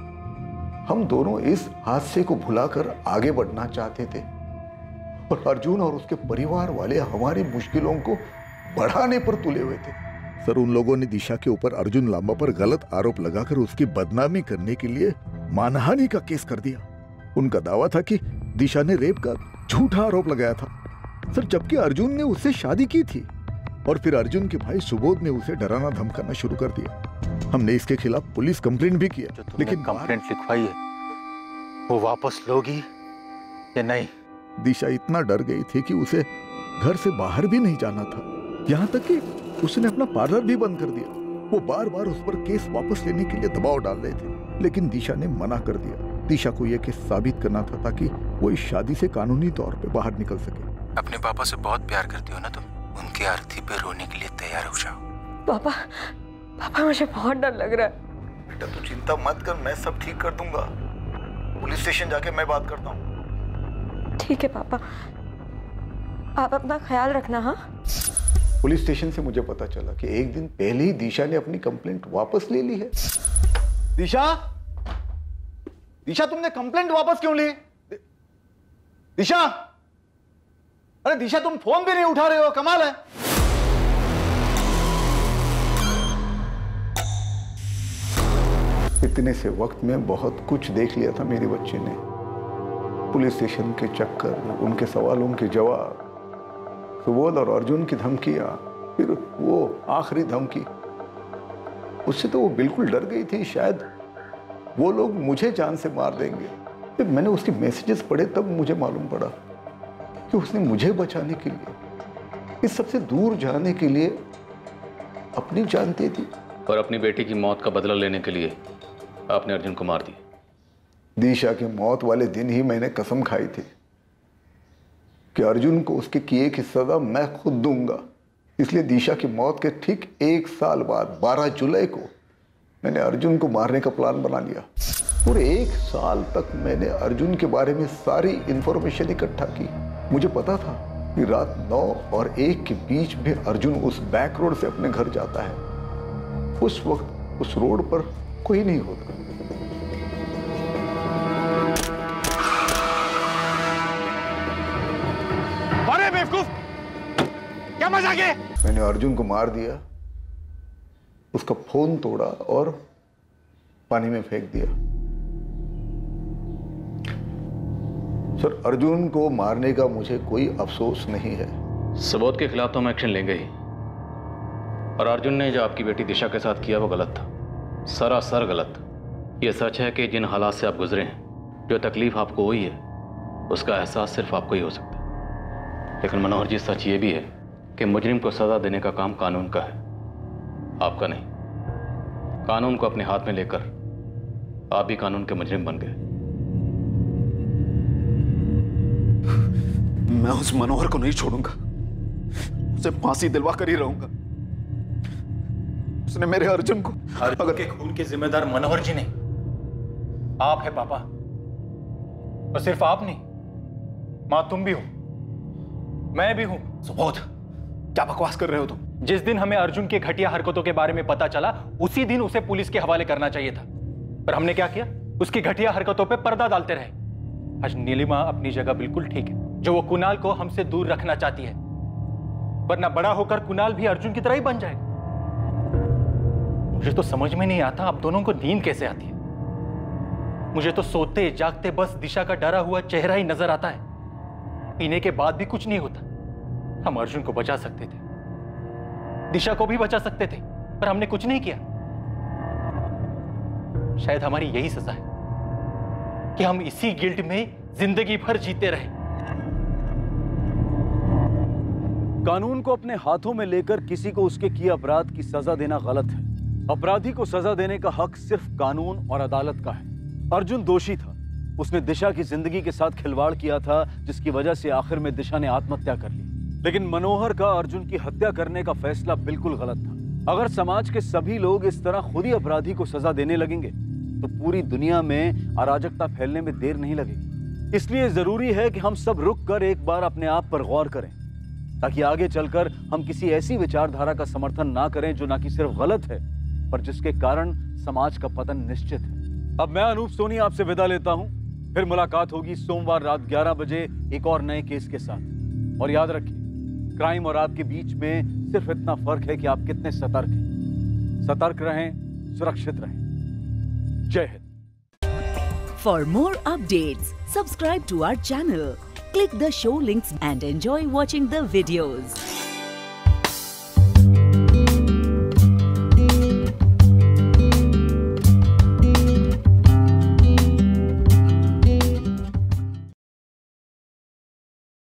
हम दोनों इस हादसे को भुलाकर आगे बढ़ना चाहते थे और अर्जुन और उसके परिवार वाले हमारी मुश्किलों को बढ़ाने पर तुले हुए थे। सर, उन लोगों ने दिशा के ऊपर अर्जुन लांबा पर गलत आरोप लगाकर उसकी बदनामी करने के लिए मानहानि का केस कर दिया। उनका दावा था कि दिशा ने रेप का झूठा आरोप लगाया था सर, जबकि अर्जुन ने उससे शादी की थी। और फिर अर्जुन के भाई सुबोध ने उसे डराना धमकाना शुरू कर दिया। हमने इसके खिलाफ पुलिस कंप्लेंट भी किया, लेकिन कंप्लेंट लिखवाई है वो वापस लोगी या नहीं? दिशा इतना डर गई थी कि उसे घर से बाहर भी नहीं जाना था। यहाँ तक कि उसने अपना पार्लर भी बंद कर दिया। वो बार बार उस पर केस वापस लेने के लिए दबाव डाल रहे थे, लेकिन दिशा ने मना कर दिया। दिशा को यह केस साबित करना था ताकि वो इस शादी से कानूनी तौर पे बाहर निकल सके। अपने पापा से बहुत प्यार करती हो ना तुम, उनकी अर्थी पे रोने के लिए तैयार हो जाओ। पापा, पापा मुझे बहुत डर लग रहा है। बेटा तू चिंता मत कर, मैं सब ठीक कर दूंगा। पुलिस स्टेशन जाके मैं बात करता हूँ। ठीक है पापा, आप अपना ख्याल रखना। हाँ, पुलिस स्टेशन से मुझे पता चला कि एक दिन पहले ही दिशा ने अपनी कंप्लेंट वापस ले ली है। दिशा, दिशा तुमने कंप्लेंट वापस क्यों ली? दिशा, अरे दिशा तुम फोन भी नहीं उठा रहे हो, कमाल है। इतने से वक्त में बहुत कुछ देख लिया था मेरे बच्चे ने। पुलिस स्टेशन के चक्कर, उनके सवालों के जवाब, सुबोध और अर्जुन की धमकियां, फिर वो आखिरी धमकी, उससे तो वो बिल्कुल डर गई थी। शायद वो लोग मुझे जान से मार देंगे। जब मैंने उसके मैसेजेस पढ़े तब मुझे मालूम पड़ा कि उसने मुझे बचाने के लिए, इस सबसे दूर जाने के लिए अपनी जान दे दी। और अपनी बेटी की मौत का बदला लेने के लिए आपने अर्जुन को मार दिया। दिशा की मौत वाले दिन ही मैंने कसम खाई थी कि अर्जुन को उसके किए की सजा मैं खुद दूंगा। इसलिए दिशा की मौत के ठीक 1 साल बाद 12 जुलाई को मैंने अर्जुन को मारने का प्लान बना लिया। और 1 साल तक मैंने अर्जुन के बारे में सारी इंफॉर्मेशन इकट्ठा की। मुझे पता था कि रात 9 और 1 के बीच में अर्जुन उस बैक रोड से अपने घर जाता है। उस वक्त उस रोड पर कोई नहीं होता। अरे बेवकूफ, क्या मजाक है? मैंने अर्जुन को मार दिया, उसका फोन तोड़ा और पानी में फेंक दिया। सर, अर्जुन को मारने का मुझे कोई अफसोस नहीं है। सबूत के खिलाफ तो हम एक्शन लेंगे ही। और अर्जुन ने जो आपकी बेटी दिशा के साथ किया वो गलत था, सरासर गलत। ये सच है कि जिन हालात से आप गुजरे हैं, जो तकलीफ आपको हुई है, उसका एहसास सिर्फ आपको ही हो सकता है। लेकिन मनोहर जी, सच ये भी है कि मुजरिम को सजा देने का काम कानून का है, आपका नहीं। कानून को अपने हाथ में लेकर आप भी कानून के मुजरिम बन गए। मैं उस मनोहर को नहीं छोड़ूंगा, उसे फांसी दिलवा कर ही रहूंगा। उसने मेरे अर्जुन को, अर्जुन के खून के जिम्मेदार मनोहर जी नहीं, आप है पापा। और सिर्फ आप नहीं, मां तुम भी हो, मैं भी हूं। सुबोध, क्या बकवास कर रहे हो तुम? जिस दिन हमें अर्जुन की घटिया हरकतों के बारे में पता चला, उसी दिन उसे पुलिस के हवाले करना चाहिए था। पर हमने क्या किया? उसकी घटिया हरकतों पे पर्दा डालते रहे। आज नीलिमा अपनी जगह बिल्कुल ठीक है, जो वो कुणाल को हमसे दूर रखना चाहती है। वरना बड़ा होकर कुणाल भी अर्जुन की तरह ही बन जाएगा। मुझे तो समझ में नहीं आता आप दोनों को नींद कैसे आती है। मुझे तो सोते जागते बस दिशा का डरा हुआ चेहरा ही नजर आता है। पीने के बाद भी कुछ नहीं होता। हम अर्जुन को बचा सकते थे, दिशा को भी बचा सकते थे, पर हमने कुछ नहीं किया। शायद हमारी यही सजा है कि हम इसी गिल्ट में जिंदगी भर जीते रहे। कानून को अपने हाथों में लेकर किसी को उसके किए अपराध की सजा देना गलत है। अपराधी को सजा देने का हक सिर्फ कानून और अदालत का है। अर्जुन दोषी था, उसने दिशा की जिंदगी के साथ खिलवाड़ किया था, जिसकी वजह से आखिर में दिशा ने आत्महत्या कर ली। लेकिन मनोहर का अर्जुन की हत्या करने का फैसला बिल्कुल गलत था। अगर समाज के सभी लोग इस तरह खुद ही अपराधी को सजा देने लगेंगे तो पूरी दुनिया में अराजकता फैलने में देर नहीं लगेगी। इसलिए जरूरी है कि हम सब रुक कर एक बार अपने आप पर गौर करें, ताकि आगे चलकर हम किसी ऐसी विचारधारा का समर्थन ना करें जो ना कि सिर्फ गलत है पर जिसके कारण समाज का पतन निश्चित है। अब मैं अनूप सोनी आपसे विदा लेता हूं। फिर मुलाकात होगी सोमवार रात 11 बजे एक और नए केस के साथ। और याद रखिए, क्राइम और आपके बीच में सिर्फ इतना फर्क है कि आप कितने सतर्क हैं। सतर्क रहें, सुरक्षित रहें। जय Hind. For more updates, subscribe to our channel, click the show links and enjoy watching the videos.